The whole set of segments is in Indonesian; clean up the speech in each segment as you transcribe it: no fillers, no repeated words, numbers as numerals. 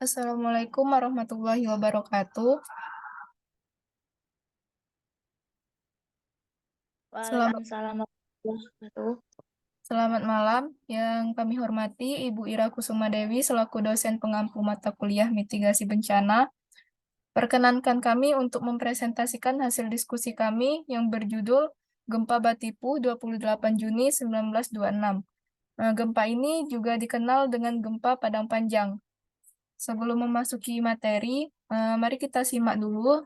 Assalamualaikum warahmatullahi wabarakatuh. Selamat, Waalaikumsalam warahmatullahi wabarakatuh. selamat malam. Yang kami hormati Ibu Ira Kusuma Dewi selaku dosen pengampu mata kuliah mitigasi bencana. Perkenankan kami untuk mempresentasikan hasil diskusi kami yang berjudul Gempa Batipu 28 Juni 1926. Gempa ini juga dikenal dengan gempa Padang Panjang. Sebelum memasuki materi, mari kita simak dulu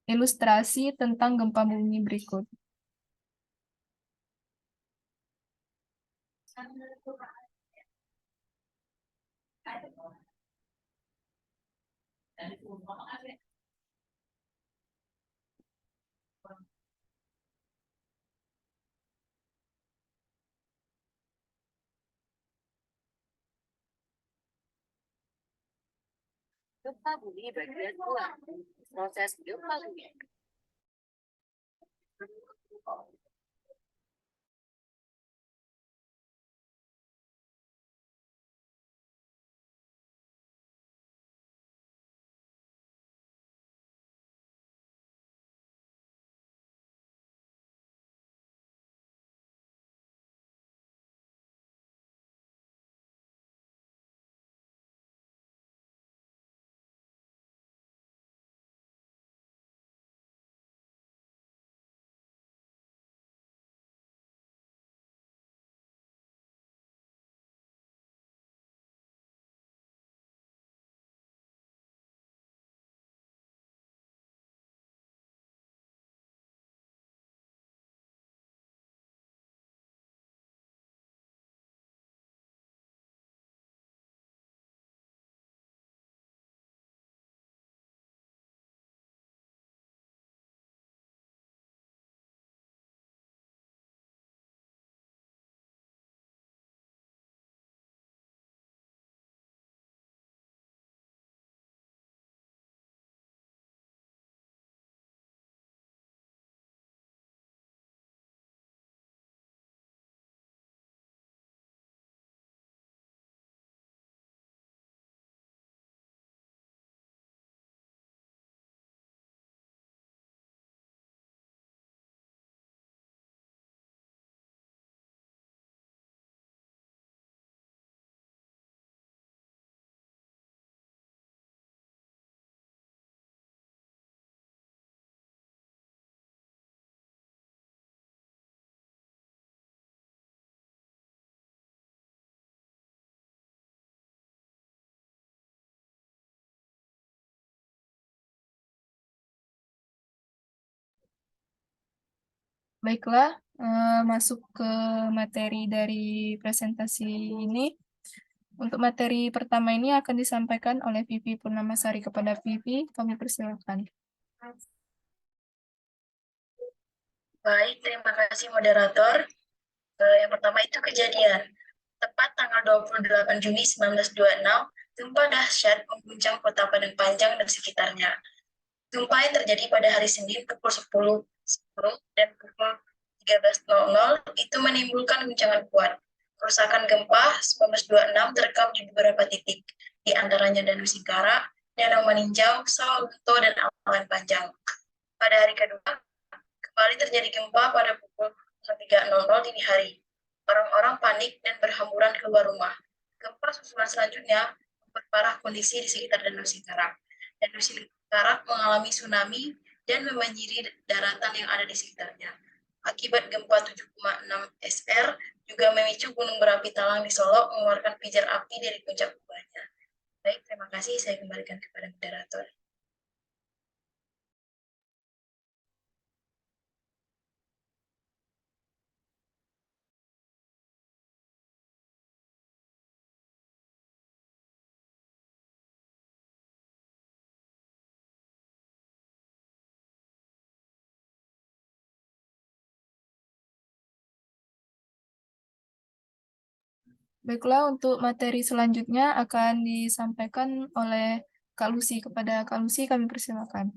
ilustrasi tentang gempa bumi berikut. Gempa bumi bagian 2. Proses gempa bumi. Baiklah, masuk ke materi dari presentasi ini. Untuk materi pertama ini akan disampaikan oleh Vivi Purnamasari kepada Vivi. Kami persilakan. Baik, terima kasih moderator. Yang pertama itu kejadian. Tepat tanggal 28 Juni 1926, gempa dahsyat mengguncang kota Padang Panjang dan sekitarnya. Gempa yang terjadi pada hari Senin pukul 10.10 dan pukul 13.00 itu menimbulkan guncangan kuat. Kerusakan gempa 1926 terekam di beberapa titik, di antaranya Danau Singkara, Danau Maninjau, Sawalunto, dan Awan Panjang. Pada hari kedua, kembali terjadi gempa pada pukul 3.00 dini hari. Orang-orang panik dan berhamburan keluar rumah. Gempa susulan selanjutnya memperparah kondisi di sekitar Danau Singkarak. Danau Singkarak mengalami tsunami dan membanjiri daratan yang ada di sekitarnya. Akibat gempa 7,6 SR juga memicu gunung berapi Talang di Solo mengeluarkan pijar api dari puncak kubahnya. Baik, terima kasih. Saya kembalikan kepada moderator. Baiklah, untuk materi selanjutnya akan disampaikan oleh Kak Lucy. Kepada Kak Lucy, kami persilakan.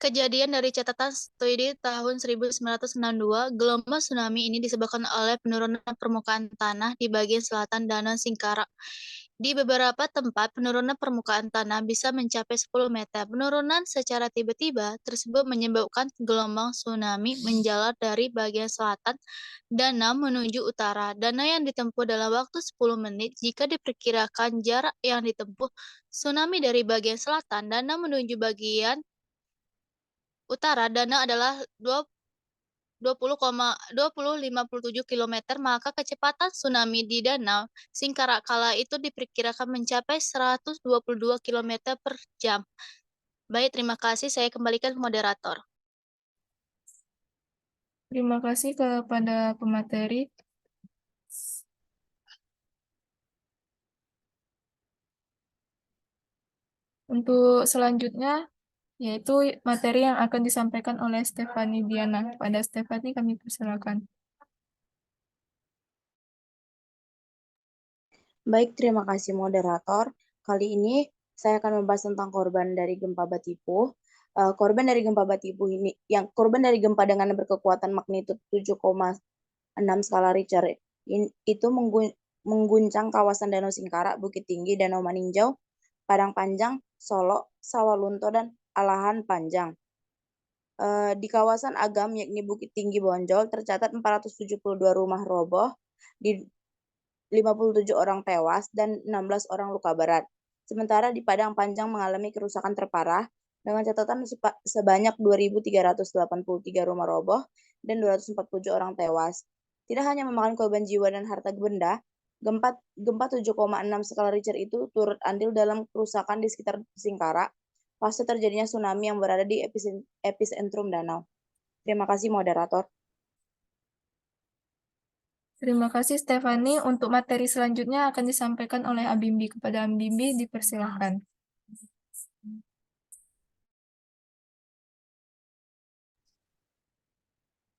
Kejadian dari catatan studi tahun 1962, gelombang tsunami ini disebabkan oleh penurunan permukaan tanah di bagian selatan Danau Singkara. Di beberapa tempat, penurunan permukaan tanah bisa mencapai 10 meter. Penurunan secara tiba-tiba tersebut menyebabkan gelombang tsunami menjalar dari bagian selatan danau menuju utara. Danau yang ditempuh dalam waktu 10 menit. Jika diperkirakan jarak yang ditempuh tsunami dari bagian selatan danau menuju bagian utara danau adalah 20,57 km, maka kecepatan tsunami di Danau Singkara kala itu diperkirakan mencapai 122 km per jam. Baik, terima kasih. Saya kembalikan ke moderator. Terima kasih kepada pemateri. Untuk selanjutnya, yaitu materi yang akan disampaikan oleh Stefani Diana. Pada Stefani kami persilakan. Baik, terima kasih moderator. Kali ini saya akan membahas tentang korban dari gempa Batipuh. Korban dari gempa Batipuh ini, korban dari gempa dengan berkekuatan magnitudo 7,6 skala Richter itu mengguncang kawasan Danau Singkara, Bukit Tinggi, Danau Maninjau, Padang Panjang, Solo, Sawalunto, dan Alahan Panjang. Di kawasan Agam, yakni Bukit Tinggi Bonjol, tercatat 472 rumah roboh, di 57 orang tewas, dan 16 orang luka berat. Sementara di Padang Panjang mengalami kerusakan terparah, dengan catatan sebanyak 2.383 rumah roboh dan 247 orang tewas. Tidak hanya memakan korban jiwa dan harta benda, gempa 7,6 skala Richter itu turut andil dalam kerusakan di sekitar Singkara, pasca terjadinya tsunami yang berada di epicentrum danau. Terima kasih moderator. Terima kasih Stefani. Untuk materi selanjutnya akan disampaikan oleh Abimbi. Kepada Abimbi dipersilakan.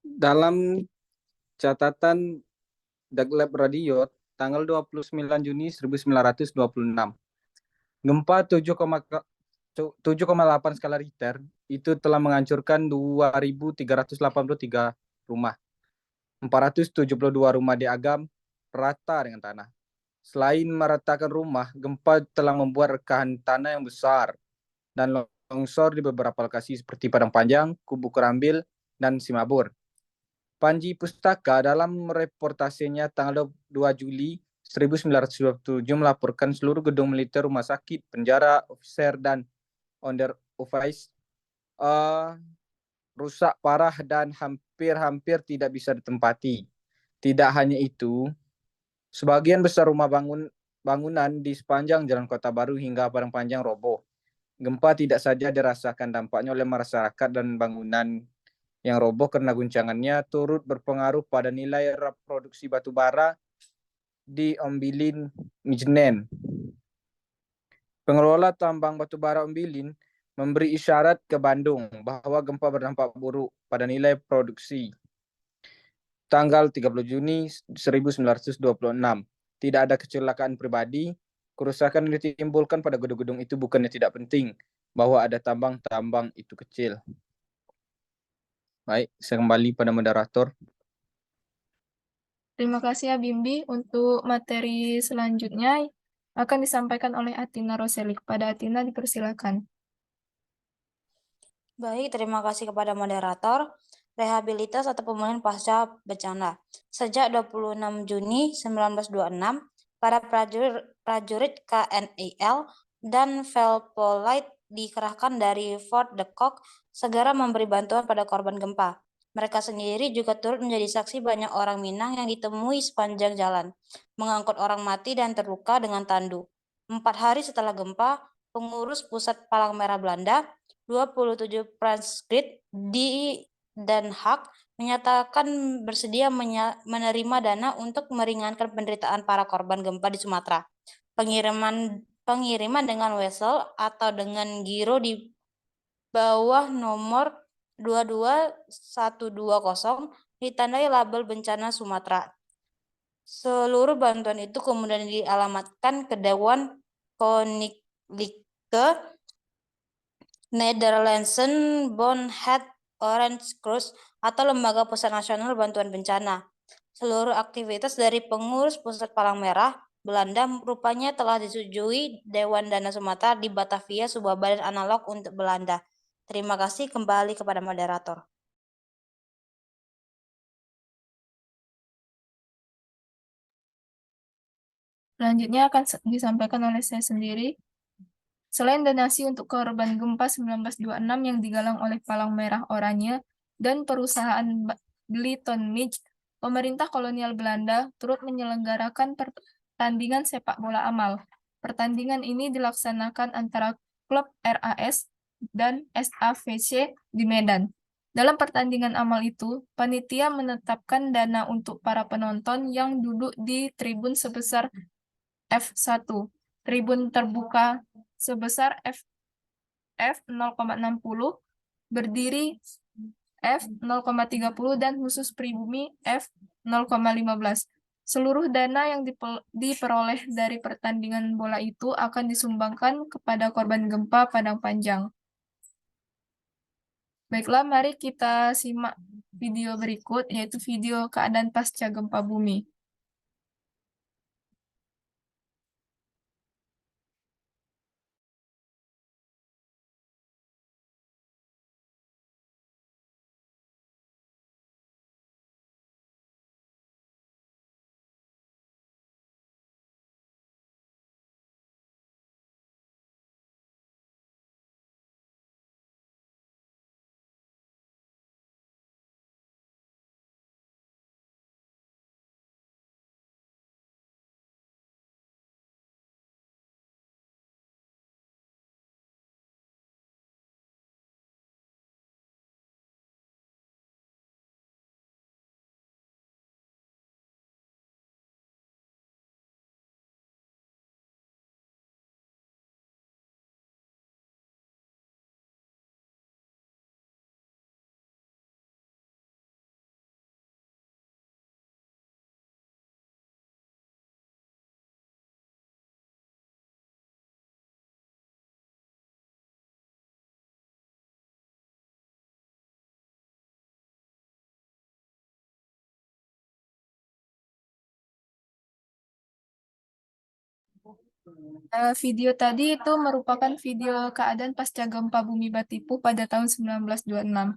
Dalam catatan Daglab Radio tanggal 29 Juni 1926, gempa 7,8 skala Richter itu telah menghancurkan 2.383 rumah. 472 rumah di Agam rata dengan tanah. Selain meratakan rumah, gempa telah membuat rekahan tanah yang besar dan longsor di beberapa lokasi seperti Padang Panjang, Kubu Kerambil, dan Simabur. Panji Pustaka dalam reportasenya tanggal 2 Juli 1927 melaporkan seluruh gedung militer, rumah sakit, penjara, officer, dan onder office rusak parah dan hampir tidak bisa ditempati. Tidak hanya itu, sebagian besar rumah bangunan di sepanjang Jalan Kota Baru hingga Padang Panjang roboh. Gempa tidak saja dirasakan dampaknya oleh masyarakat dan bangunan yang roboh karena guncangannya turut berpengaruh pada nilai produksi batu bara di Ombilin, Mijnen. Pengelola tambang batu bara Ombilin memberi isyarat ke Bandung bahwa gempa berdampak buruk pada nilai produksi. Tanggal 30 Juni 1926, tidak ada kecelakaan pribadi. Kerusakan yang ditimbulkan pada gedung-gedung itu bukannya tidak penting, bahwa ada tambang itu kecil. Baik, saya kembali pada moderator. Terima kasih Abimbi. Untuk materi selanjutnya akan disampaikan oleh Atina Roseli. Kepada Atina dipersilakan. Baik, terima kasih kepada moderator. Rehabilitas atau pemulihan pasca bencana. Sejak 26 Juni 1926, para prajurit KNIL dan Velpolite dikerahkan dari Fort de Kock segera memberi bantuan pada korban gempa. Mereka sendiri juga turut menjadi saksi banyak orang Minang yang ditemui sepanjang jalan, mengangkut orang mati dan terluka dengan tandu. 4 hari setelah gempa, pengurus pusat Palang Merah Belanda 27 Franskrit di Den Haag menyatakan bersedia menerima dana untuk meringankan penderitaan para korban gempa di Sumatera. Pengiriman dengan wesel atau dengan giro di bawah nomor 22120 ditandai label bencana Sumatera. Seluruh bantuan itu kemudian dialamatkan ke Dewan Koninklijke Nederlandse Bondheid Orange Cross atau Lembaga Pusat Nasional Bantuan Bencana. Seluruh aktivitas dari pengurus Pusat Palang Merah Belanda rupanya telah disetujui Dewan Dana Sumatera di Batavia, sebuah badan analog untuk Belanda. Terima kasih, kembali kepada moderator. Selanjutnya akan disampaikan oleh saya sendiri. Selain donasi untuk korban gempa 1926 yang digalang oleh Palang Merah Oranye dan perusahaan Bliton Midge, pemerintah kolonial Belanda turut menyelenggarakan pertandingan sepak bola amal. Pertandingan ini dilaksanakan antara klub RAS dan SAVC di Medan. Dalam pertandingan amal itu, panitia menetapkan dana untuk para penonton yang duduk di tribun sebesar F1, tribun terbuka sebesar F0,60, berdiri F0,30, dan khusus pribumi F0,15. Seluruh dana yang diperoleh dari pertandingan bola itu akan disumbangkan kepada korban gempa Padang Panjang. Baiklah, mari kita simak video berikut, yaitu video keadaan pasca gempa bumi. Video tadi itu merupakan video keadaan pasca gempa bumi Batipu pada tahun 1926.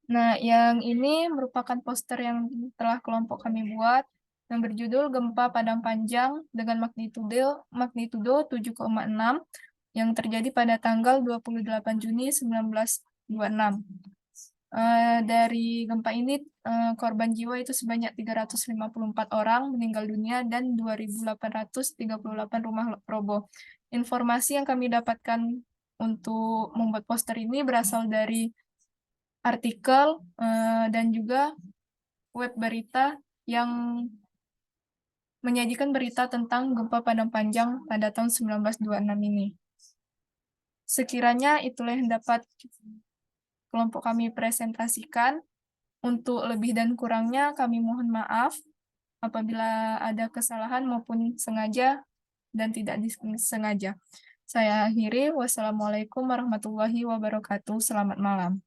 Nah, yang ini merupakan poster yang telah kelompok kami buat yang berjudul Gempa Padang Panjang dengan magnitudo 7,6 yang terjadi pada tanggal 28 Juni 1926. Dari gempa ini korban jiwa itu sebanyak 354 orang meninggal dunia dan 2.838 rumah roboh. Informasi yang kami dapatkan untuk membuat poster ini berasal dari artikel dan juga web berita yang menyajikan berita tentang gempa Padang Panjang pada tahun 1926 ini. Sekiranya itulah yang dapat kelompok kami presentasikan. Untuk lebih dan kurangnya kami mohon maaf apabila ada kesalahan maupun sengaja dan tidak disengaja. Saya akhiri. Wassalamualaikum warahmatullahi wabarakatuh. Selamat malam.